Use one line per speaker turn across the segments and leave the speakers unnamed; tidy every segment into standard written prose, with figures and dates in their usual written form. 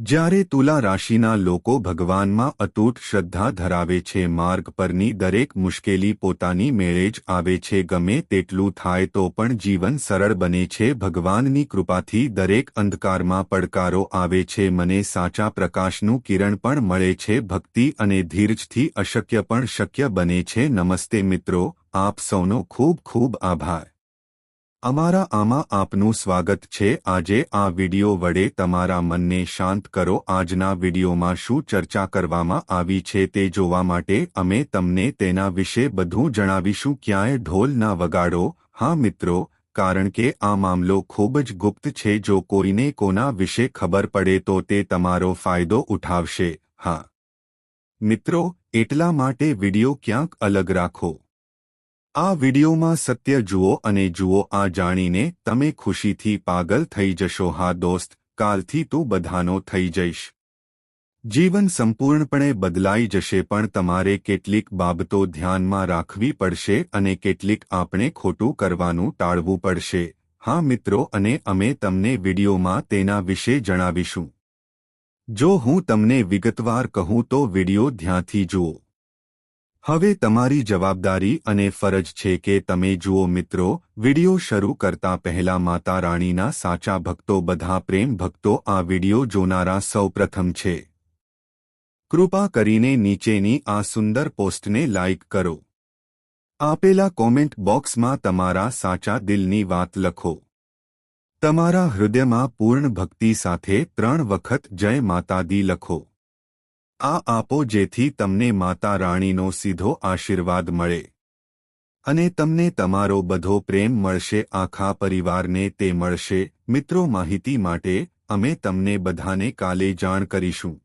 જ્યારે તુલા રાશિના લોકો ભગવાનમાં અતૂટ શ્રદ્ધા ધરાવે છે, માર્ગ પરની દરેક મુશ્કેલી પોતાની મેળે જ આવે છે, ગમે તેટલું થાય તો પણ જીવન સરળ બને છે. ભગવાનની કૃપાથી દરેક અંધકારમાં પડકારો આવે છે, મને સાચા પ્રકાશનું કિરણ પણ મળે છે. ભક્તિ અને ધીરજથી અશક્ય પણ શક્ય બને છે. નમસ્તે મિત્રો, આપ સૌનો ખૂબ ખૂબ આભાર. અમારા આમાં આપનું સ્વાગત છે. આજે આ વિડિયો વડે તમારા મનને શાંત કરો. આજના વિડિયોમાં શું ચર્ચા કરવામાં આવી છે તે જોવા માટે અમે તમને તેના વિશે બધું જણાવીશું. ક્યાંય ઢોલ ના વગાડો. હા મિત્રો, કારણ કે આ મામલો ખૂબ જ ગુપ્ત છે. જો કોઈને કોના વિશે ખબર પડે તો તે તમારો ફાયદો ઉઠાવશે. હા મિત્રો, એટલા માટે વિડિયો ક્યાંક અલગ રાખો. આ વિડિયોમાં સત્ય જુઓ અને જુઓ. આ જાણીને તમે ખુશીથી પાગલ થઈ જશો. હા દોસ્ત, કાલથી તું બધાનો થઈ જઈશ. જીવન સંપૂર્ણપણે બદલાઈ જશે, પણ તમારે કેટલીક બાબતો ધ્યાનમાં રાખવી પડશે અને કેટલીક આપણે ખોટું કરવાનું ટાળવું પડશે. હા મિત્રો, અને અમે તમને વિડિયોમાં તેના વિશે જણાવીશું. જો હું તમને વિગતવાર કહું તો વિડિયો ધ્યાનથી જુઓ. હવે તમારી જવાબદારી અને ફરજ છે કે તમે જુઓ. મિત્રો, વિડિયો શરૂ કરતા પહેલા માતા રાણીના સાચા ભક્તો, બધા પ્રેમ ભક્તો, આ વિડિયો જોનારા સૌ પ્રથમ છે. કૃપા કરીને નીચેની આ સુંદર પોસ્ટને લાઇક કરો. આપેલા કોમેન્ટ બોક્સમાં તમારા સાચા દિલની વાત લખો. તમારા હૃદયમાં પૂર્ણ ભક્તિ સાથે 3 વખત જય માતા દી લખો. આ આપો જેથી તમને માતા રાણીનો સીધો આશીર્વાદ મળે અને તમને તમારો બધો પ્રેમ મળશે. આખા પરિવારને તે મળશે. મિત્રો, માહિતી માટે અમે તમને બધાને કાલે જાણ કરીશું.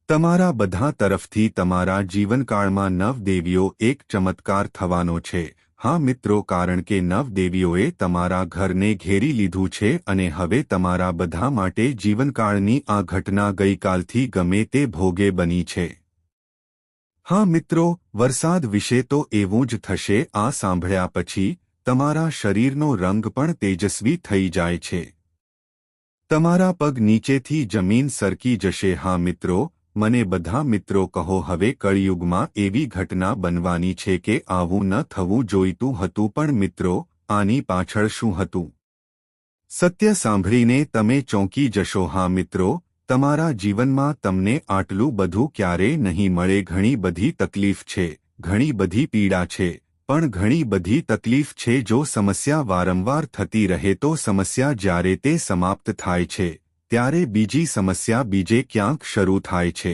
તમારા બધા તરફથી તમારા જીવનકાળમાં નવદેવીઓ એક ચમત્કાર થવાનો છે. હા મિત્રો, કારણ કે નવદેવીઓએ તમારા ઘરને ઘેરી લીધું છે અને હવે તમારા બધા માટે જીવનકાળની આ ઘટના ગઈકાલથી ગમે તે ભોગે બની છે. હા મિત્રો, વરસાદ વિશે તો એવું જ થશે. આ સાંભળ્યા પછી તમારા શરીરનો રંગ પણ તેજસ્વી થઈ જાય છે. તમારા પગ નીચેથી જમીન સરકી જશે. હા મિત્રો, મને બધા મિત્રો કહો, હવે કળિયુગમાં એવી ઘટના બનવાની છે કે આવું ન થવું જોઈતું હતું. પણ મિત્રો, આની પાછળ શું હતું? સત્ય સાંભળીને તમે ચોંકી જશો. હા મિત્રો, તમારા જીવનમાં તમને આટલું બધું ક્યારેય નહીં મળે. ઘણી બધી તકલીફ છે, ઘણી બધી પીડા છે, પણ ઘણી બધી તકલીફ છે. જો સમસ્યા વારંવાર થતી રહે તો સમસ્યા જ્યારે તે સમાપ્ત થાય છે ત્યારે બીજી સમસ્યા બીજે ક્યાંક શરૂ થાય છે.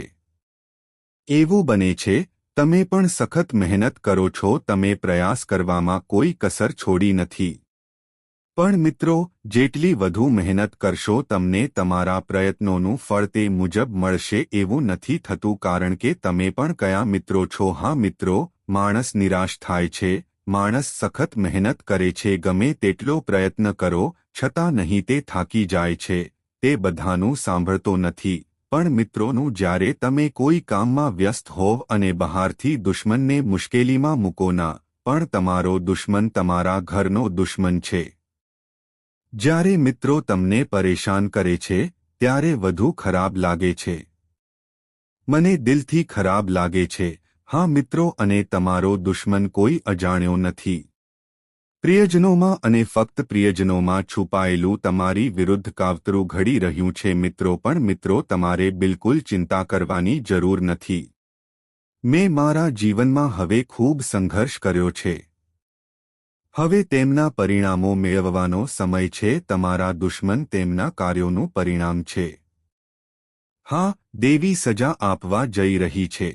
એવું બને છે તમે પણ સખત મહેનત કરો છો, તમે પ્રયાસ કરવામાં કોઈ કસર છોડી નથી. પણ મિત્રો, જેટલી વધુ મહેનત કરશો તમને તમારા પ્રયત્નોનું ફળ તે મુજબ મળશે એવું નથી થતું. કારણ કે તમે પણ કયા મિત્રો છો? હા મિત્રો, માણસ નિરાશ થાય છે, માણસ સખત મહેનત કરે છે, ગમે તેટલો પ્રયત્ન કરો છતાં નહીં તે થાકી જાય છે. તે બધાનું સાંભળતો નથી. પણ મિત્રોનું, જ્યારે તમે કોઈ કામમાં વ્યસ્ત હોવ અને બહારથી દુશ્મનને મુશ્કેલીમાં મૂકો ના, પણ તમારો દુશ્મન તમારા ઘરનો દુશ્મન છે. જ્યારે મિત્રો તમને પરેશાન કરે છે ત્યારે વધુ ખરાબ લાગે છે. મને દિલથી ખરાબ લાગે છે. હા મિત્રો, અને તમારો દુશ્મન કોઈ અજાણ્યો નથી. પ્રિયજનોમાં અને ફક્ત પ્રિયજનોમાં છુપાયેલું તમારી વિરુદ્ધ કાવતરું ઘડી રહ્યું છે. મિત્રો, પણ મિત્રો, તમારે બિલકુલ ચિંતા કરવાની જરૂર નથી. મેં મારા જીવનમાં હવે ખૂબ સંઘર્ષ કર્યો છે. હવે તેમના પરિણામો મેળવવાનો સમય છે. તમારા દુશ્મન તેમના કાર્યોનું પરિણામ છે. હા, દેવી સજા આપવા જઈ રહી છે.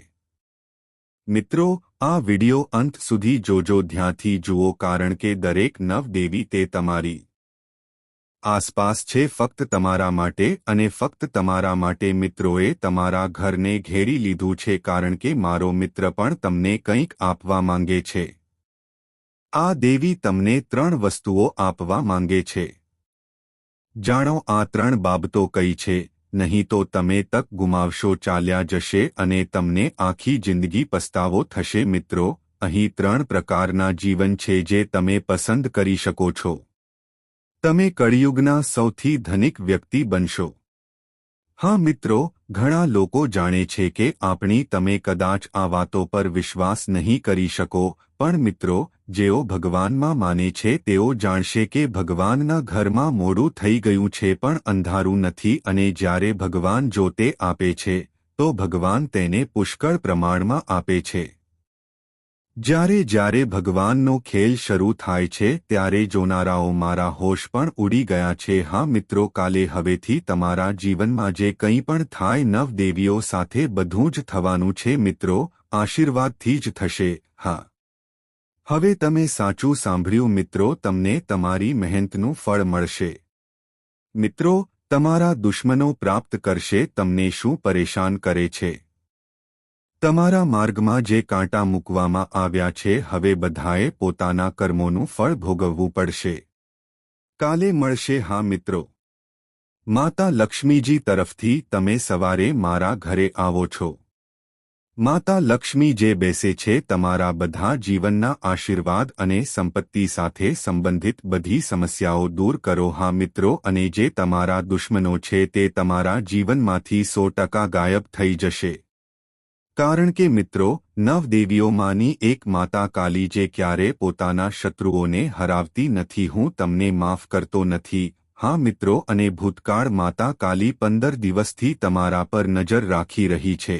મિત્રો, આ વિડિયો અંત સુધી જોજો, ધ્યાનથી જુઓ, કારણ કે દરેક નવદેવી તે તમારી આસપાસ છે, ફક્ત તમારા માટે અને ફક્ત તમારા માટે. મિત્રોએ તમારા ઘરને ઘેરી લીધું છે કારણ કે મારો મિત્ર પણ તમને કંઈક આપવા માંગે છે. આ દેવી તમને 3 વસ્તુઓ આપવા માંગે છે. જાણો આ 3 બાબતો કઈ છે, નહીં તો તમે તક ગુમાવશો, ચાલ્યા જશે અને તમને આખી જિંદગી પસ્તાવો થશે. મિત્રો, અહીં 3 પ્રકારના જીવન છે જે તમે પસંદ કરી શકો છો. તમે કળિયુગના સૌથી ધનિક વ્યક્તિ બનશો. હા મિત્રો, ઘણા લોકો જાણે છે કે આપણી તમે કદાચ આ વાતો પર વિશ્વાસ નહીં કરી શકો, પણ મિત્રો, જેઓ ભગવાનમાં માને છે તેઓ જાણશે કે ભગવાનના ઘરમાં મોડું થઈ ગયું છે પણ અંધારું નથી, અને જ્યારે ભગવાન જોતે આપે છે તો ભગવાન તેને પુષ્કળ પ્રમાણમાં આપે છે. જ્યારે જ્યારે ભગવાનનો ખેલ શરૂ થાય છે ત્યારે જોનારાઓ મારા હોશ પણ ઉડી ગયા છે. હા મિત્રો, કાલે હવેથી તમારા જીવનમાં જે કંઈ પણ થાય નવદેવીઓ સાથે બધું જ થવાનું છે મિત્રો, આશીર્વાદથી જ થશે. હા, હવે તમે સાચું સાંભળ્યું મિત્રો, તમને તમારી મહેનતનું ફળ મળશે. મિત્રો, તમારા દુશ્મનો પ્રાપ્ત કરશે તમને શું પરેશાન કરે છે. તમારા માર્ગમાં જે કાંટા મૂકવામાં આવ્યા છે હવે બધાએ પોતાના કર્મોનું ફળ ભોગવવું પડશે. કાલે મળશે. હા મિત્રો, માતા લક્ષ્મીજી તરફથી તમે સવારે મારા ઘરે આવો છો. માતા લક્ષ્મી જે બેસે છે તમારા બધા જીવનના આશીર્વાદ અને સંપત્તિ સાથે સંબંધિત બધી સમસ્યાઓ દૂર કરો. હા મિત્રો, અને જે તમારા દુશ્મનો છે તે તમારા જીવનમાંથી 100% ગાયબ થઈ જશે. કારણ કે મિત્રો, નવદેવીઓમાંની એક માતા કાલી જે ક્યારે પોતાના શત્રુઓને હરાવતી નથી. હું તમને માફ કરતો નથી. હા મિત્રો, અને ભૂતકાળ માતા કાલી 15 દિવસથી તમારા પર નજર રાખી રહી છે.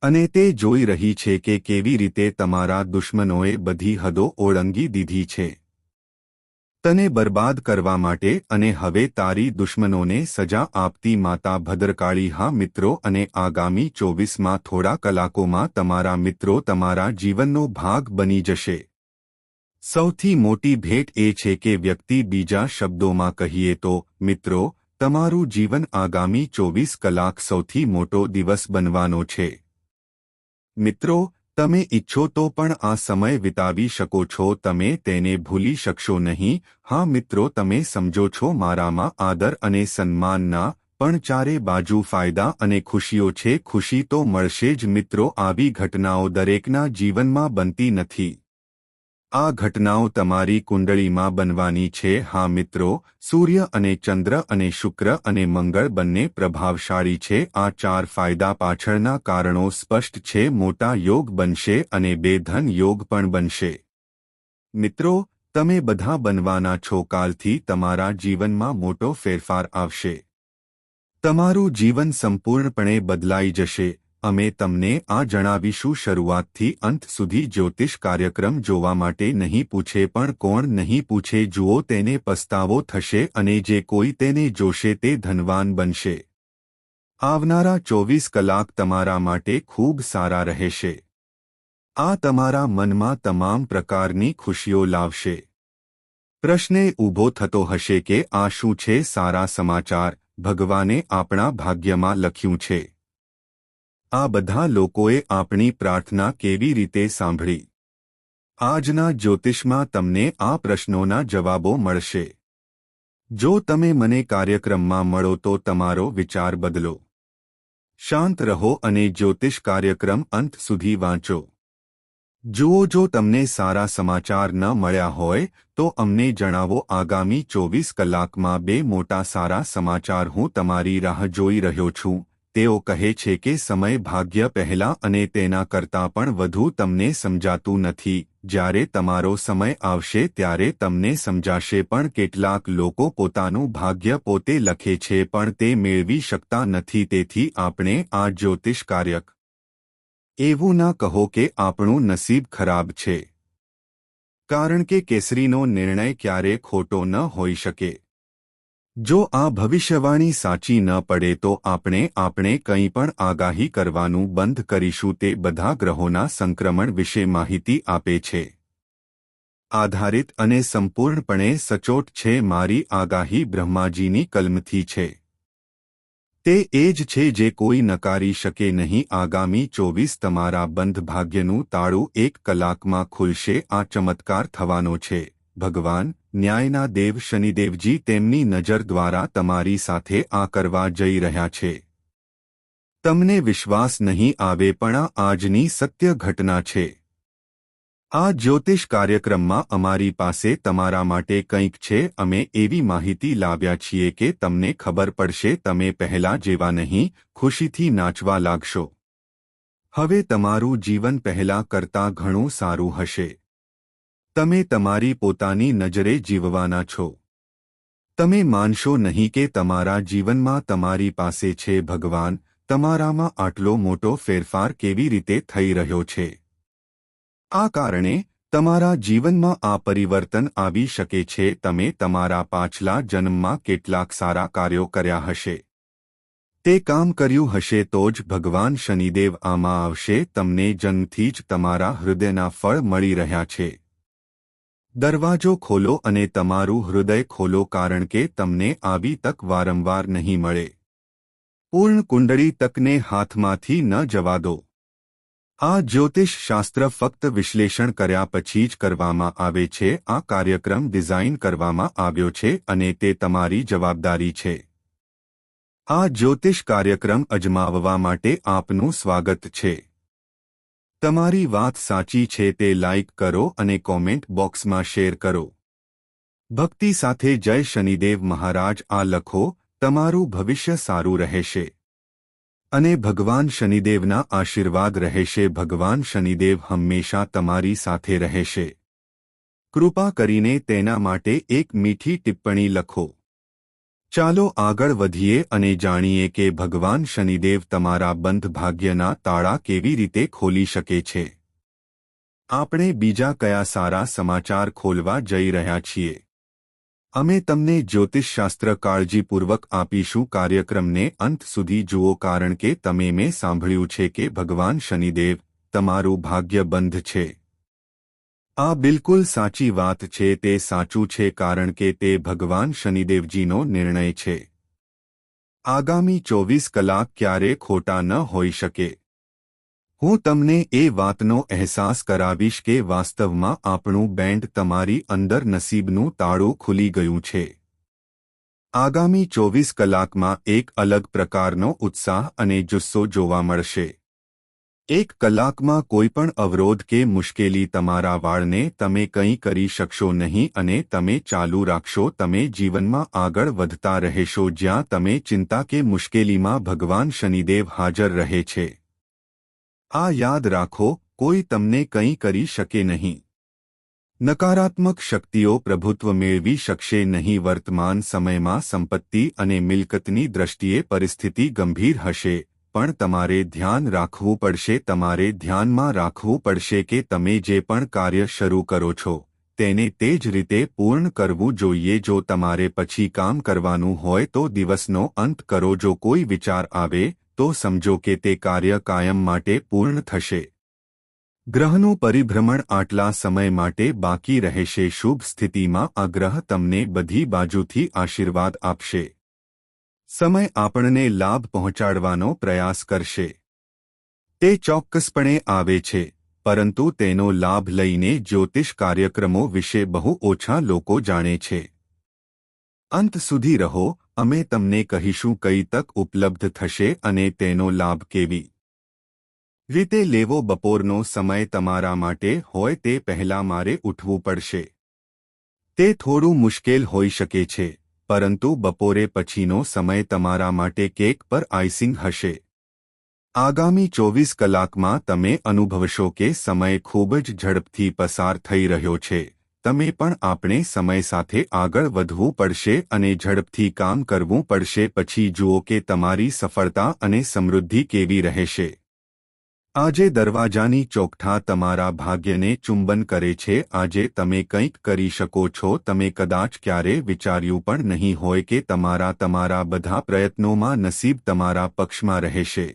અને તે જોઈ રહી છે કે કેવી રીતે તમારા દુશ્મનોએ બધી હદો ઓળંગી દીધી છે તને બરબાદ કરવા માટે, અને હવે તારી દુશ્મનોને સજા આપતી માતા ભદ્રકાળી. હા મિત્રો, અને આગામી 24માં થોડા કલાકોમાં તમારા મિત્રો તમારા જીવનનો ભાગ બની જશે. સૌથી મોટી ભેટ એ છે કે વ્યક્તિ, બીજા શબ્દોમાં કહીએ તો મિત્રો, તમારું જીવન આગામી 24 કલાક સૌથી મોટો દિવસ બનવાનો છે. મિત્રો, તમે ઈચ્છો તો પણ આ સમય વિતાવી શકો છો, તમે તેને ભૂલી શકશો નહીં. હા મિત્રો, તમે સમજો છો મારામાં આદર અને સન્માનના પણ ચારે બાજુ ફાયદા અને ખુશીઓ છે. ખુશી તો મળશે જ મિત્રો, આવી ઘટનાઓ દરેકના જીવનમાં બનતી નથી. આ ઘટનાઓ તમારી કુંડળીમાં બનવાની છે. હા મિત્રો, સૂર્ય અને ચંદ્ર અને શુક્ર અને મંગળ બંને પ્રભાવશાળી છે. આ 4 ફાયદા પાછળના કારણો સ્પષ્ટ છે. મોટા યોગ બનશે અને બેધન યોગ પણ બનશે. મિત્રો, તમે બધા બનવાના છો. કાલથી તમારા જીવનમાં મોટો ફેરફાર આવશે. તમારું જીવન સંપૂર્ણપણે બદલાઈ જશે. અમે તમને આ જણાવીશું. શરૂઆતથી અંત સુધી જ્યોતિષ કાર્યક્રમ જોવા માટે નહીં પૂછે પણ કોણ નહીં પૂછે જુઓ તેને પસ્તાવો થશે, અને જે કોઈ તેને જોશે તે ધનવાન બનશે. આવનારા 24 કલાક તમારા માટે ખૂબ સારા રહેશે. આ તમારા મનમાં તમામ પ્રકારની ખુશીઓ લાવશે. પ્રશ્ન ઊભો થતો હશે કે આ શું છે સારા સમાચાર ભગવાને આપણા ભાગ્યમાં લખ્યું છે. આ બધા લોકોએ આપણી પ્રાર્થના કેવી રીતે સાંભળી? આજના જ્યોતિષમાં તમને આ પ્રશ્નોના જવાબો મળશે. જો તમે મને કાર્યક્રમમાં મળો તો તમારો વિચાર બદલો. શાંત રહો અને જ્યોતિષ કાર્યક્રમ અંત સુધી વાંચો. જુઓ, જો તમને સારા સમાચાર ન મળ્યા હોય તો અમને જણાવો. આગામી 24 કલાકમાં 2 મોટા સારા સમાચાર હું તમારી રાહ જોઈ રહ્યો છું. તેઓ કહે છે કે સમય ભાગ્ય પહેલા અને તેના કરતાં પણ વધુ તમને સમજાતું નથી. જ્યારે તમારો સમય આવશે ત્યારે તમને સમજાશે. પણ કેટલાક લોકો પોતાનું ભાગ્ય પોતે લખે છે પણ તે મેળવી શકતા નથી. તેથી આપણે આ જ્યોતિષ કાર્યક એવું ના કહો કે આપણું નસીબ ખરાબ છે, કારણ કે કેસરીનો નિર્ણય ક્યારે ખોટો ન હોઈ શકે. જો આ ભવિષ્યવાણી સાચી ન પડે તો આપણે કંઈ પણ આગાહી કરવાનું બંધ કરીશું. તે બધા ગ્રહોના સંક્રમણ વિશે માહિતી આપે છે. આધારિત અને સંપૂર્ણપણે સચોટ છે. મારી આગાહી બ્રહ્માજીની કલમથી છે. તે એ જ છે જે કોઈ નકારી શકે નહીં. આગામી 24 તમારા બંધ ભાગ્યનું તાળું 1 કલાકમાં ખુલશે. આ ચમત્કાર થવાનો છે. ભગવાન ન્યાયના દેવ શનિદેવજી તેમની નજર દ્વારા તમારી સાથે આ કરવા જઈ રહ્યા છે. તમને વિશ્વાસ નહીં આવે પણ આ આજની સત્ય ઘટના છે. આ જ્યોતિષ કાર્યક્રમમાં અમારી પાસે તમારા માટે કંઈક છે. અમે એવી માહિતી લાવ્યા છીએ કે તમને ખબર પડશે તમે પહેલા જેવા નહીં ખુશીથી નાચવા લાગશો. હવે તમારું જીવન પહેલા કરતાં ઘણું સારું હશે. તમે તમારી પોતાની નજરે જીવવાના છો. તમે માનશો નહીં કે તમારા જીવનમાં તમારી પાસે છે ભગવાન. તમારામાં આટલો મોટો ફેરફાર કેવી રીતે થઈ રહ્યો છે. આ કારણે તમારા જીવનમાં આ પરિવર્તન આવી શકે છે. તમે તમારા પાછલા જન્મમાં કેટલાક સારા કાર્યો કર્યા હશે. તે કામ કર્યું હશે તો જ ભગવાન શનિદેવ આમાં આવશે. તમને જન્મથી જ તમારા હૃદયના ફળ મળી રહ્યા છે. દરવાજો ખોલો અને તમારું હૃદય ખોલો, કારણ કે તમને આવી તક વારંવાર નહીં મળે. પૂર્ણ કુંડળી તકને હાથમાંથી ન જવા દો. આ જ્યોતિષ શાસ્ત્ર ફક્ત વિશ્લેષણ કર્યા પછી જ કરવામાં આવે છે. આ કાર્યક્રમ ડિઝાઇન કરવામાં આવ્યો છે અને તે તમારી જવાબદારી છે. આ જ્યોતિષ કાર્યક્રમ અજમાવવા માટે આપનું સ્વાગત છે. તમારી વાત સાચી છે તે લાઇક કરો અને કોમેન્ટ બોક્સમાં શેર કરો. ભક્તિ સાથે જય શનિદેવ મહારાજ આ લખો. તમારું ભવિષ્ય સારું રહેશે અને ભગવાન શનિદેવના આશીર્વાદ રહેશે. ભગવાન શનિદેવ હંમેશા તમારી સાથે રહેશે. કૃપા કરીને તેના માટે એક મીઠી ટિપ્પણી લખો. ચાલો આગળ વધીએ અને જાણીએ કે ભગવાન શનિદેવ તમારા બંધ ભાગ્યના તાળા કેવી રીતે ખોલી શકે છે. આપણે બીજા કયા સારા સમાચાર ખોલવા જઈ રહ્યા છીએ. અમે તમને જ્યોતિષશાસ્ત્ર કાળજીપૂર્વક આપીશું. કાર્યક્રમને અંત સુધી જુઓ, કારણ કે તમે મેં સાંભળ્યું છે કે ભગવાન શનિદેવ તમારું ભાગ્ય બંધ છે. આ બિલકુલ સાચી વાત છે. તે સાચું છે કારણ કે તે ભગવાન શનિદેવજીનો નિર્ણય છે. આગામી 24 કલાક ક્યારે ખોટા ન હોઈ શકે. હું તમને એ વાતનો અહેસાસ કરાવીશ કે વાસ્તવમાં આપણું બેન્ડ તમારી અંદર નસીબનું તાળું ખુલી ગયું છે. આગામી 24 કલાકમાં એક અલગ પ્રકારનો ઉત્સાહ અને જુસ્સો જોવા મળશે. 1 કલાકમાં કોઈપણ અવરોધ કે મુશ્કેલી તમારા વાળને તમે કંઈ કરી શકશો નહીં અને તમે ચાલુ રાખશો. તમે જીવનમાં આગળ વધતા રહેશો. જ્યાં તમે ચિંતા કે મુશ્કેલીમાં ભગવાન શનિદેવ હાજર રહે છે. આ યાદ રાખો, કોઈ તમને કંઈ કરી શકે નહીં. નકારાત્મક શક્તિઓ પ્રભુત્વ મેળવી શકશે નહીં. વર્તમાન સમયમાં સંપત્તિ અને મિલકતની દ્રષ્ટિએ પરિસ્થિતિ ગંભીર હશે, પણ તમારે ધ્યાન રાખવું પડશે. તમારે ધ્યાનમાં રાખવું પડશે કે તમે જે પણ કાર્ય શરૂ કરો છો તેને તે જ રીતે પૂર્ણ કરવું જોઈએ. જો તમારે પછી કામ કરવાનું હોય તો દિવસનો અંત કરો. જો કોઈ વિચાર આવે તો સમજો કે તે કાર્ય કાયમ માટે પૂર્ણ થશે. ગ્રહનું પરિભ્રમણ આટલા સમય માટે બાકી રહેશે. શુભ સ્થિતિમાં આ ગ્રહ તમને બધી બાજુથી આશીર્વાદ આપશે. સમય આપણને લાભ પહોંચાડવાનો પ્રયાસ કરશે. તે ચોક્કસપણે આવે છે, પરંતુ તેનો લાભ લઈને જ્યોતિષ કાર્યક્રમો વિશે બહુ ઓછા લોકો જાણે છે. અંત સુધી રહો. અમે તમને કહીશું કઈ તક ઉપલબ્ધ થશે અને તેનો લાભ કેવી રીતે લેવો. બપોરનો સમય તમારા માટે હોય તે પહેલાં મારે ઉઠવું પડશે. તે થોડું મુશ્કેલ હોઈ શકે છે, પરંતુ બપોરે પછીનો સમય તમારા માટે કેક પર આઈસિંગ હશે. આગામી 24 કલાકમાં તમે અનુભવશો કે સમય ખૂબ જ ઝડપથી પસાર થઈ રહ્યો છે. તમે પણ આપણે સમય સાથે આગળ વધવું પડશે અને ઝડપથી કામ કરવું પડશે. પછી જુઓ કે તમારી સફળતા અને સમૃદ્ધિ કેવી રહેશે. આજે દરવાજાની ચોકઠા તમારા ભાગ્યને ચુંબન કરે છે. આજે તમે કંઈક કરી શકો છો. તમે કદાચ ક્યારે વિચાર્યું પણ નહીં હોય કે તમારા બધા પ્રયત્નોમાં નસીબ તમારા પક્ષમાં રહેશે.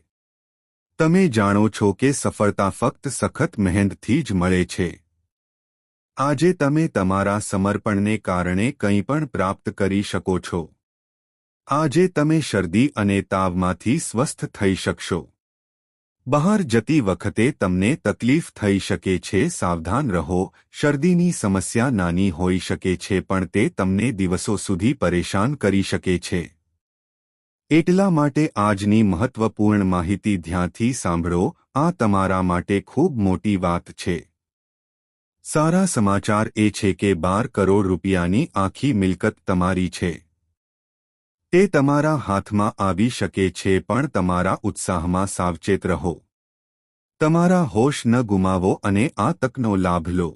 તમે જાણો છો કે સફળતા ફક્ત સખત મહેનતથી જ મળે છે. આજે તમે તમારા સમર્પણને કારણે કંઈ પણ પ્રાપ્ત કરી શકો છો. આજે તમે શરદી અને તાવમાંથી સ્વસ્થ થઈ શકશો. બહાર જતી વખતે તમને તકલીફ થઈ શકે છે. સાવધાન રહો. શરદીની સમસ્યા નાની હોઈ શકે છે, પણ તે તમને દિવસો સુધી પરેશાન કરી શકે છે. એટલા માટે આજની મહત્વપૂર્ણ માહિતી ધ્યાનથી સાંભળો. આ તમારા માટે ખૂબ મોટી વાત છે. સારા સમાચાર એ છે કે 12 કરોડ રૂપિયાની આખી મિલકત તમારી છે. તે તમારા હાથમાં આવી શકે છે, પણ તમારા ઉત્સાહમાં સાવચેત રહો. તમારા હોશ ન ગુમાવો અને આ તકનો લાભ લો.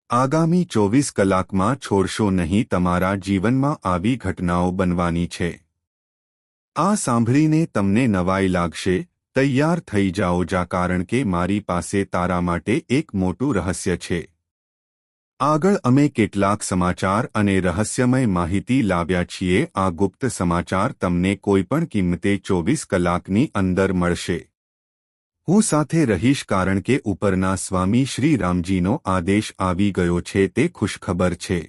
આગામી 24 કલાકમાં છોડશો નહીં. તમારા જીવનમાં આવી ઘટનાઓ બનવાની છે. આ સાંભળીને તમને નવાઈ લાગશે. તૈયાર થઈ જાઓ જા, કારણ કે મારી પાસે તારા માટે એક મોટું રહસ્ય છે. આગળ અમે કેટલાક સમાચાર અને રહસ્યમય માહિતી લાવ્યા છીએ. આ ગુપ્ત સમાચાર તમને કોઈપણ કિંમતે 24 કલાકની અંદર મળશે. હું સાથે રહીશ, કારણ કે ઉપરના સ્વામી શ્રી રામજીનો આદેશ આવી ગયો છે. તે ખુશખબર છે.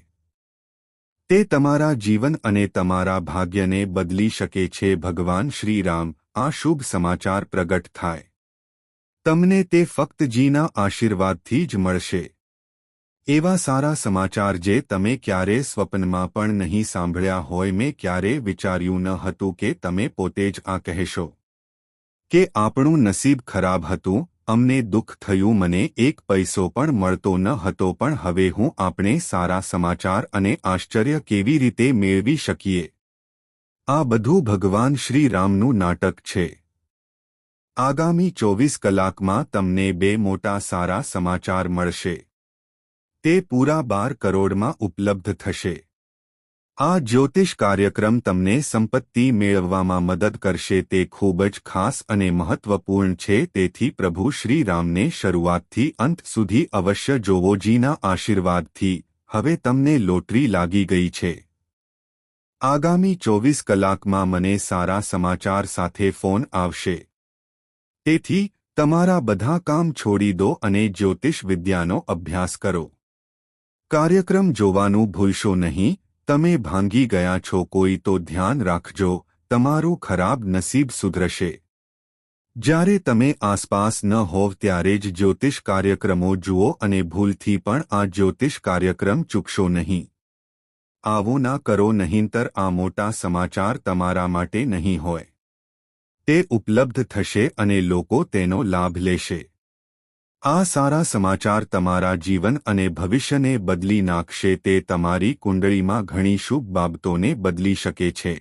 તે તમારા જીવન અને તમારા ભાગ્યને બદલી શકે છે. ભગવાન શ્રી રામ આ શુભ સમાચાર પ્રગટ થાય. તમને તે ફક્ત જીના આશીર્વાદથી જ મળશે. એવા સારા સમાચાર જે તમે ક્યારે સ્વપ્નમાં પણ નહીં સાંભળ્યા હોય. મેં ક્યારે વિચાર્યું ન હતું કે તમે પોતે જ આ કહેશો કે આપણું નસીબ ખરાબ હતું, અમને દુઃખ થયું, મને એક પૈસો પણ મળતો ન હતો, પણ હવે આપણે સારા સમાચાર અને આશ્ચર્ય કેવી રીતે મેળવી શકીએ. આ બધું ભગવાન શ્રી રામનું નાટક છે. આગામી 24 કલાકમાં તમને 2 મોટા સારા સમાચાર મળશે. તે પૂરા 12 કરોડમાં ઉપલબ્ધ થશે. આ જ્યોતિષ કાર્યક્રમ તમને સંપત્તિ મેળવવામાં મદદ કરશે. તે ખૂબ જ ખાસ અને મહત્વપૂર્ણ છે. તેથી પ્રભુ શ્રી રામને શરૂઆતથી અંત સુધી અવશ્ય જોવો. જીના આશીર્વાદથી હવે તમને લોટરી લાગી ગઈ છે. આગામી 24 કલાકમાં મને સારા સમાચાર સાથે ફોન આવશે. તેથી તમારા બધા કામ છોડી દો અને જ્યોતિષ વિદ્યાનો અભ્યાસ કરો. કાર્યક્રમ જોવાનું ભૂલશો નહીં. તમે ભાંગી ગયા છો કોઈ તો ધ્યાન રાખજો. તમારું ખરાબ નસીબ સુધરશે. જ્યારે તમે આસપાસ ન હોવ ત્યારે જ જ્યોતિષ કાર્યક્રમો જુઓ અને ભૂલથી પણ આ જ્યોતિષ કાર્યક્રમ ચૂકશો નહીં. આવું ના કરો, નહીંતર આ મોટા સમાચાર તમારા માટે નહીં હોય. તે ઉપલબ્ધ થશે અને લોકો તેનો લાભ લેશે. આ સારા સમાચાર તમારા જીવન અને ભવિષ્યને બદલી નાખશે. તે તમારી કુંડળીમાં ઘણી શુભ બાબતોને બદલી શકે છે.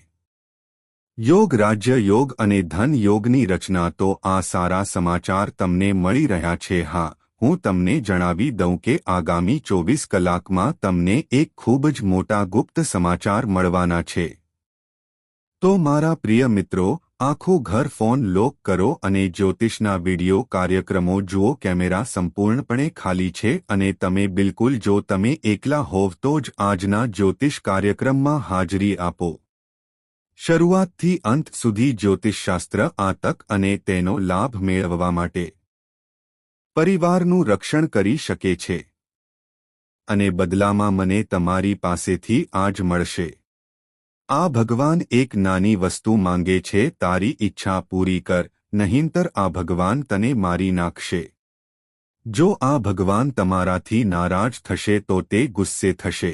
યોગ, રાજ્ય યોગ અને ધન યોગની રચના. તો આ સારા સમાચાર તમને મળી રહ્યા છે. હા, હું તમને જણાવી દઉં કે આગામી 24 કલાકમાં તમને એક ખૂબ જ મોટા ગુપ્ત સમાચાર મળવાના છે. તો મારા પ્રિય મિત્રો, આખું ઘર ફોન લોક કરો અને જ્યોતિષના વિડિયો કાર્યક્રમો જુઓ. કેમેરા સંપૂર્ણપણે ખાલી છે અને તમે બિલકુલ, જો તમે એકલા હોવ તો જ આજના જ્યોતિષ કાર્યક્રમમાં હાજરી આપો. શરૂઆતથી અંત સુધી જ્યોતિષશાસ્ત્ર આ તક અને તેનો લાભ મેળવવા માટે પરિવારનું રક્ષણ કરી શકે છે. અને બદલામાં મને તમારી પાસેથી આ જ મળશે. આ ભગવાન એક નાની વસ્તુ માંગે છે. તારી ઈચ્છા પૂરી કર, નહીંતર આ ભગવાન તને મારી નાખશે. જો આ ભગવાન તમારાથી નારાજ થશે તો તે ગુસ્સે થશે.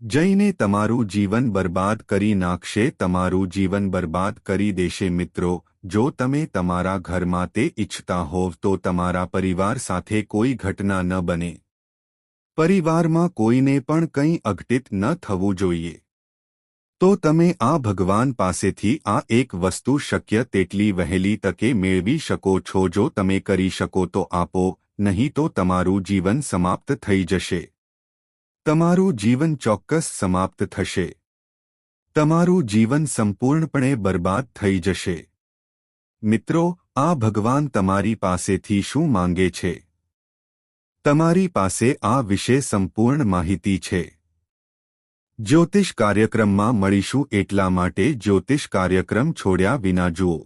જઈને તમારું જીવન બરબાદ કરી નાખશે. તમારું જીવન બરબાદ કરી દેશે. મિત્રો, જો તમે તમારા ઘરમાં તે ઈચ્છતા હોવ તો તમારા પરિવાર સાથે કોઈ ઘટના ન બને. પરિવારમાં કોઈને પણ કંઈ અઘટિત ન થવું જોઈએ. તો તમે આ ભગવાન પાસેથી આ એક વસ્તુ શક્ય તેટલી વહેલી તકે મેળવી શકો છો. જો તમે કરી શકો તો આપો, નહીં તો તમારું જીવન સમાપ્ત થઈ જશે. તમારું જીવન ચોક્કસ સમાપ્ત થશે. તમારું જીવન સંપૂર્ણપણે બરબાદ થઈ જશે. મિત્રો, આ ભગવાન તમારી પાસેથી શું માંગે છે? તમારી પાસે આ વિશે સંપૂર્ણ માહિતી છે. જ્યોતિષ કાર્યક્રમમાં મળીશું, એટલા માટે જ્યોતિષ કાર્યક્રમ છોડ્યા વિના જુઓ.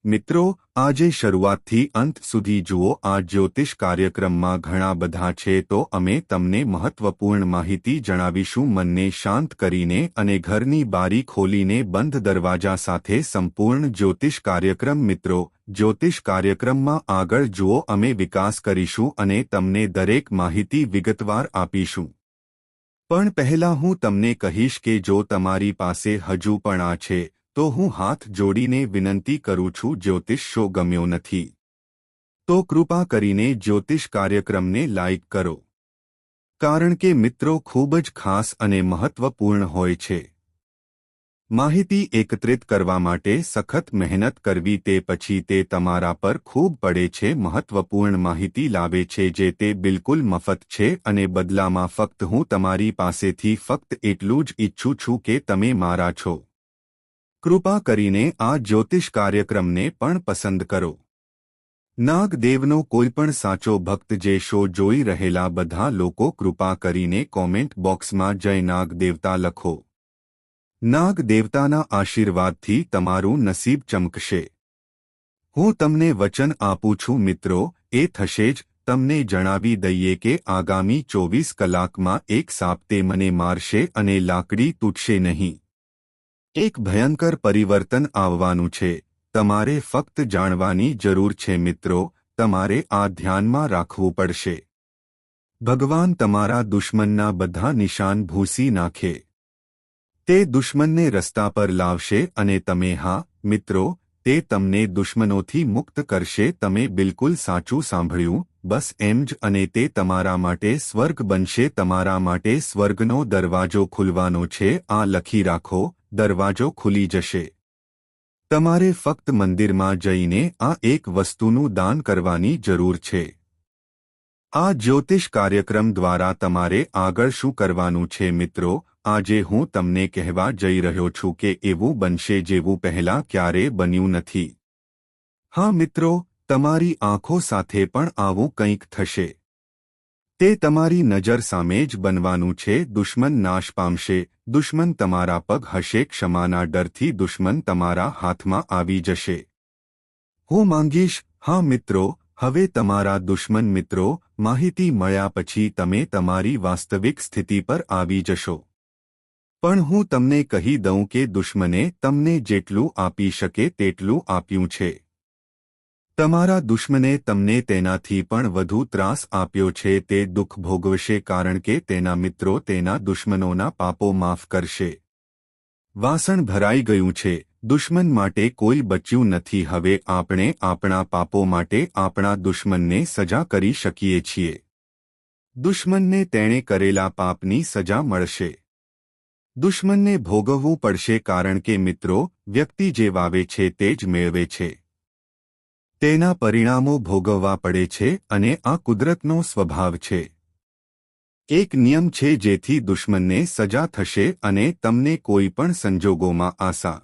મિત્રો, આજે શરૂઆતથી અંત સુધી જુઓ. આ જ્યોતિષ કાર્યક્રમમાં ઘણા બધા છે, તો અમે તમને મહત્વપૂર્ણ માહિતી જણાવીશું. મનને શાંત કરીને અને ઘરની બારી ખોલીને બંધ દરવાજા સાથે સંપૂર્ણ જ્યોતિષ કાર્યક્રમ. મિત્રો, જ્યોતિષ કાર્યક્રમમાં આગળ જુઓ. અમે વિકાસ કરીશું અને તમને દરેક માહિતી વિગતવાર આપીશું. પણ પહેલા હું તમને કહીશ કે જો તમારી પાસે હજુ પણ આ છે, તો હું હાથ જોડીને વિનંતી કરું છું. જ્યોતિષ શો ગમ્યો નથી તો કૃપા કરીને જ્યોતિષ કાર્યક્રમને લાઇક કરો, કારણ કે મિત્રો ખૂબ જ ખાસ અને મહત્વપૂર્ણ હોય છે. માહિતી એકત્રિત કરવા માટે સખત મહેનત કરવી તે પછી તે તમારા પર ખૂબ પડે છે. મહત્વપૂર્ણ માહિતી લાવે છે જે તે બિલકુલ મફત છે અને બદલામાં ફક્ત હું તમારી પાસેથી ફક્ત એટલું જ ઈચ્છું છું કે તમે મારા છો. કૃપા કરીને આ જ્યોતિષ કાર્યક્રમને પણ પસંદ કરો. નાગદેવનો કોઈપણ સાચો ભક્ત જે શો જોઈ રહેલા બધા લોકો કૃપા કરીને કોમેન્ટ બોક્સમાં જય નાગદેવતા લખો. નાગ દેવતાના આશીર્વાદથી તમારું નસીબ ચમકશે. હું તમને વચન આપું છું મિત્રો, એ થશે જ. તમને જણાવી દઈએ કે આગામી 24 કલાકમાં એક સાપ તે મને મારશે અને લાકડી તૂટશે નહીં. એક ભયંકર પરિવર્તન આવવાનું છે. તમારે ફક્ત જાણવાની જરૂર છે મિત્રો, તમારે આ ધ્યાનમાં રાખવું પડશે. ભગવાન તમારા દુશ્મનના બધા નિશાન ભૂંસી નાખે. તે દુશ્મનને રસ્તા પર લાવશે અને તમે હા મિત્રો, તે તમને દુશ્મનોથી મુક્ત કરશે. તમે બિલકુલ સાચું સાંભળ્યું, બસ એમ જ. અને તે તમારા માટે સ્વર્ગ બનશે. તમારા માટે સ્વર્ગનો દરવાજો ખુલવાનો છે. આ લખી રાખો, દરવાજો ખુલી જશે. તમારે ફક્ત મંદિરમાં જઈને આ એક વસ્તુનું દાન કરવાની જરૂર છે. આ જ્યોતિષ કાર્યક્રમ દ્વારા તમારે આગળ શું કરવાનું છે મિત્રો, આજે હું તમને કહેવા જઈ રહ્યો છું કે એવું બનશે જેવું પહેલાં ક્યારેય બન્યું નથી. હા મિત્રો, તમારી આંખો સાથે પણ આવું કંઈક થશે. તે તમારી નજર સામે જ બનવાનું છે. દુશ્મન નાશ પામશે. દુશ્મન તમારા પગ હશે. ક્ષમાના ડરથી દુશ્મન તમારા હાથમાં આવી જશે. હું માંગીશ, હા મિત્રો, હવે તમારા દુશ્મન મિત્રો, માહિતી મળ્યા પછી તમે તમારી વાસ્તવિક સ્થિતિ પર આવી જશો. પણ હું તમને કહી દઉં કે દુશ્મને તમને જેટલું આપી શકે તેટલું આપ્યું છે. તમારા દુશ્મને તમને તેનાથી પણ વધુ ત્રાસ આપ્યો છે. તે દુઃખ ભોગવશે કારણ કે તેના મિત્રો તેના દુશ્મનોના પાપો માફ કરશે. વાસણ ભરાઈ ગયું છે. દુશ્મન માટે કોઈ બચ્યું નથી. હવે આપણે આપણા પાપો માટે આપણા દુશ્મનને સજા કરી શકીએ છીએ. દુશ્મનને તેણે કરેલા પાપની સજા મળશે. દુશ્મનને ભોગવવું પડશે કારણ કે મિત્રો, વ્યક્તિ જે વાવે છે તે જ મેળવે છે. તેના પરિણામો ભોગવવા પડે છે અને આ કુદરતનો સ્વભાવ છે. એક નિયમ છે જેથી દુશ્મનને સજા થશે અને તમને કોઈ પણ સંજોગોમાં આશા